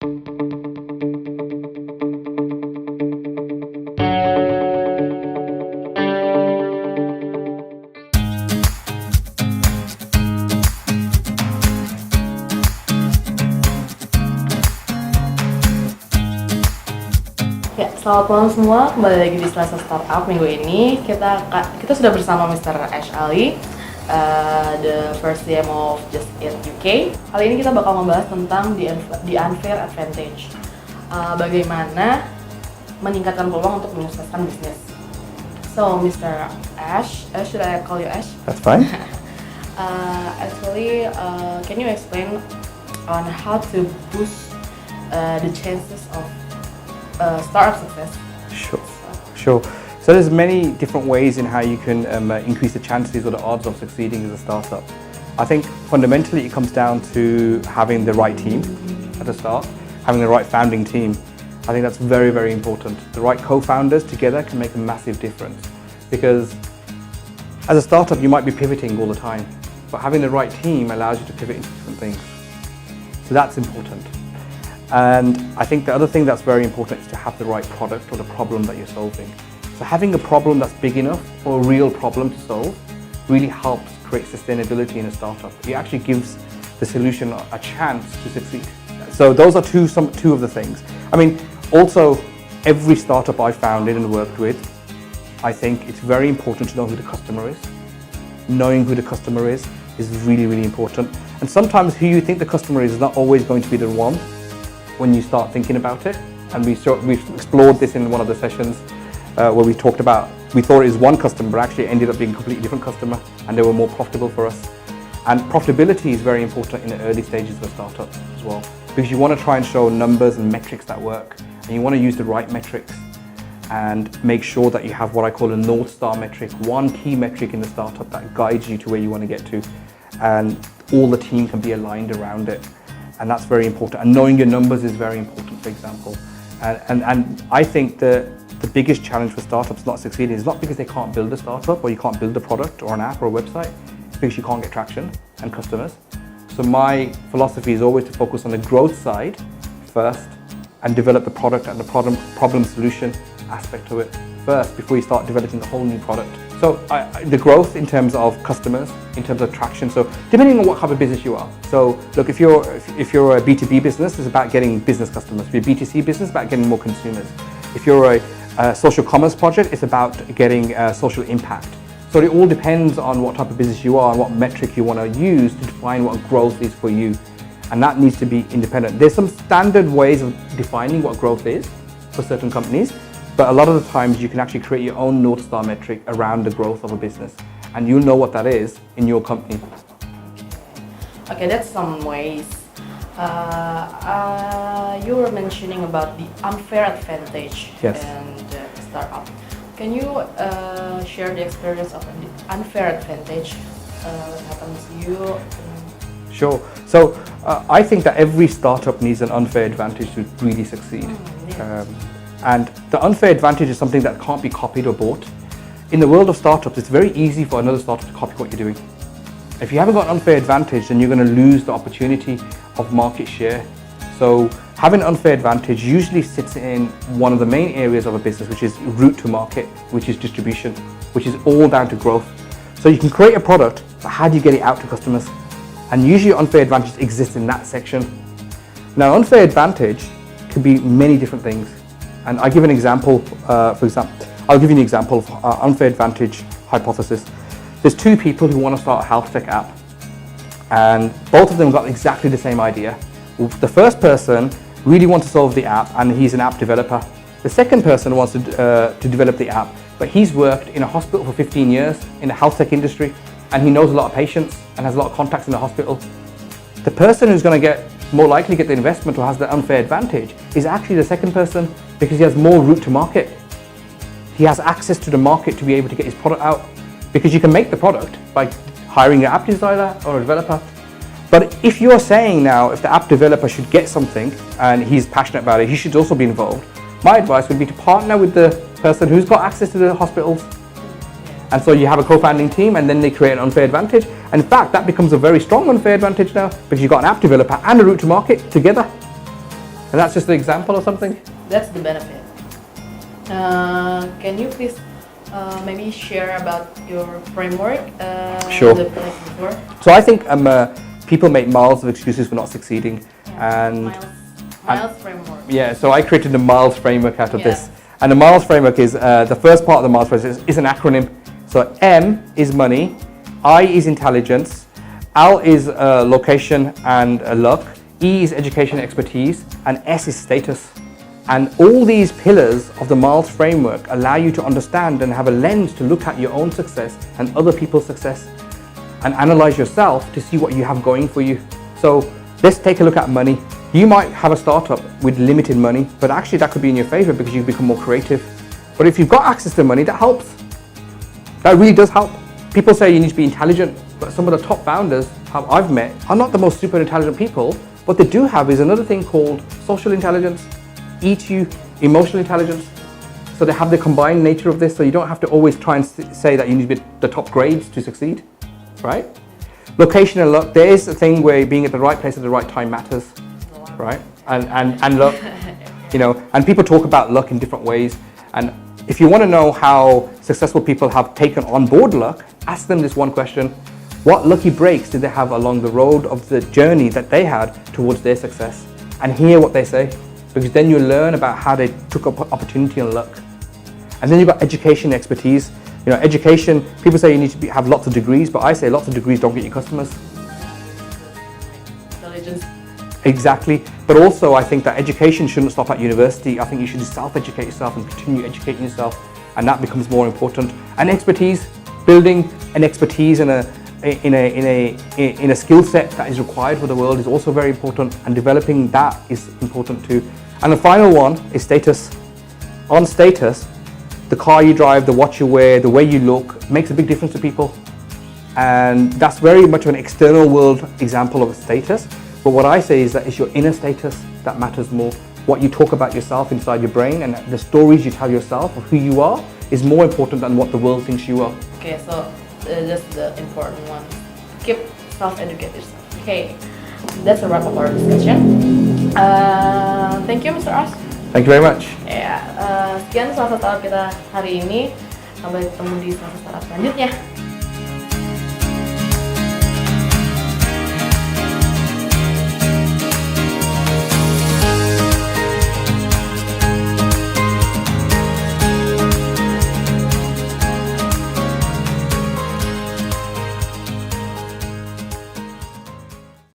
Ya, selamat malam semua. Kembali lagi di Selasa Startup minggu ini. Kita sudah bersama Mr. Ash Ali, the first CMO of Just Eat UK. Kali ini kita bakal membahas tentang the unfair advantage. Bagaimana meningkatkan peluang untuk menyukseskan bisnis. So, Mr. Ash, should I call you Ash? That's fine. Actually, can you explain on how to boost the chances of startup success? Sure. So there's many different ways in how you can increase the chances or the odds of succeeding as a startup. I think fundamentally it comes down to having the right team at the start, having the right founding team. I think that's very, very important. The right co-founders together can make a massive difference, because as a startup you might be pivoting all the time, but having the right team allows you to pivot into different things. So that's important. And I think the other thing that's very important is to have the right product or the problem that you're solving. So having a problem that's big enough or a real problem to solve really helps create sustainability in a startup. It actually gives the solution a chance to succeed. So those are two of the things. I mean, also every startup I founded and worked with, I think it's very important to know who the customer is. Knowing who the customer is really, really important. And sometimes who you think the customer is not always going to be the one when you start thinking about it. And we've explored this in one of the sessions where we talked about, we thought it was one customer, but actually it ended up being a completely different customer, and they were more profitable for us. And profitability is very important in the early stages of a startup as well, because you want to try and show numbers and metrics that work, and you want to use the right metrics and make sure that you have what I call a North Star metric, one key metric in the startup that guides you to where you want to get to, and all the team can be aligned around it. And that's very important. And knowing your numbers is very important, for example. And I think the biggest challenge for startups not succeeding is not because they can't build a startup or you can't build a product or an app or a website, it's because you can't get traction and customers. So my philosophy is always to focus on the growth side first and develop the product and the problem solution aspect to it first before you start developing a whole new product. So the growth in terms of customers, in terms of traction, so depending on what type of business you are. So look, if you're a B2B business, it's about getting business customers. If you're a B2C business, it's about getting more consumers. If you're a social commerce project, it's about getting social impact. So it all depends on what type of business you are and what metric you want to use to define what growth is for you. And that needs to be independent. There's some standard ways of defining what growth is for certain companies, but a lot of the times you can actually create your own North Star metric around the growth of a business, and you'll know what that is in your company. Okay, that's some ways. You were mentioning about the unfair advantage Yes. in the startup. Can you share the experience of the unfair advantage that happened to you? Sure. So I think that every startup needs an unfair advantage to really succeed. Yes. And the unfair advantage is something that can't be copied or bought. In the world of startups, it's very easy for another startup to copy what you're doing. If you haven't got an unfair advantage, then you're going to lose the opportunity of market share. So having an unfair advantage usually sits in one of the main areas of a business, which is route to market, which is distribution, which is all down to growth. So you can create a product, but how do you get it out to customers? And usually unfair advantage exists in that section. Now, unfair advantage could be many different things. And I'll give an example, I'll give you an example of unfair advantage hypothesis. There's two people who want to start a health tech app, and both of them got exactly the same idea. The first person really wants to solve the app, and he's an app developer. The second person wants to develop the app, but he's worked in a hospital for 15 years in the health tech industry, and he knows a lot of patients and has a lot of contacts in the hospital. The person who's going to more likely get the investment or has the unfair advantage is actually the second person, because he has more route to market. He has access to the market to be able to get his product out, because you can make the product by hiring an app designer or a developer. But if you're saying now, if the app developer should get something and he's passionate about it, he should also be involved. My advice would be to partner with the person who's got access to the hospitals. And so you have a co-founding team, and then they create an unfair advantage. And in fact, that becomes a very strong unfair advantage now, because you've got an app developer and a route to market together. And that's just an example or something? That's the benefit. Can you please maybe share about your framework? Sure. The place before? So I think people make miles of excuses for not succeeding. And Miles framework. yeah, so I created the miles framework out of Yeah. this. And the miles framework is, the first part of the miles framework is an acronym. So M is money, I is intelligence, L is location and luck, E is education and expertise, and S is status. And all these pillars of the miles framework allow you to understand and have a lens to look at your own success and other people's success and analyze yourself to see what you have going for you. So let's take a look at money. You might have a startup with limited money, but actually that could be in your favor because you become more creative. But if you've got access to money, that helps. That really does help. People say you need to be intelligent, but some of the top founders I've met are not the most super intelligent people. What they do have is another thing called social intelligence, EQ, emotional intelligence. So they have the combined nature of this, so you don't have to always try and say that you need to be the top grades to succeed, right? Location and luck, there is a thing where being at the right place at the right time matters, right? And luck, you know, and people talk about luck in different ways. And if you want to know how successful people have taken on board luck, ask them this one question: what lucky breaks did they have along the road of the journey that they had towards their success? And hear what they say, because then you learn about how they took up opportunity and luck. And then you've got education expertise. You know, education, people say you need to have lots of degrees, but I say lots of degrees don't get you customers. Intelligence. Exactly. But also I think that education shouldn't stop at university. I think you should just self-educate yourself and continue educating yourself, and that becomes more important. And expertise, building an expertise in a skill set that is required for the world is also very important, and developing that is important too. And the final one is status. On status, the car you drive, the watch you wear, the way you look makes a big difference to people. And that's very much of an external world example of status. But what I say is that it's your inner status that matters more. What you talk about yourself inside your brain and the stories you tell yourself of who you are is more important than what the world thinks you are. Okay, so that's the important one. Keep self-educate yourself. Okay, that's a wrap of our discussion. Thank you, Mr. As. Thank you very much. Ya, sekian Selasa Startup kita hari ini. Sampai ketemu di Selasa Startup selanjutnya.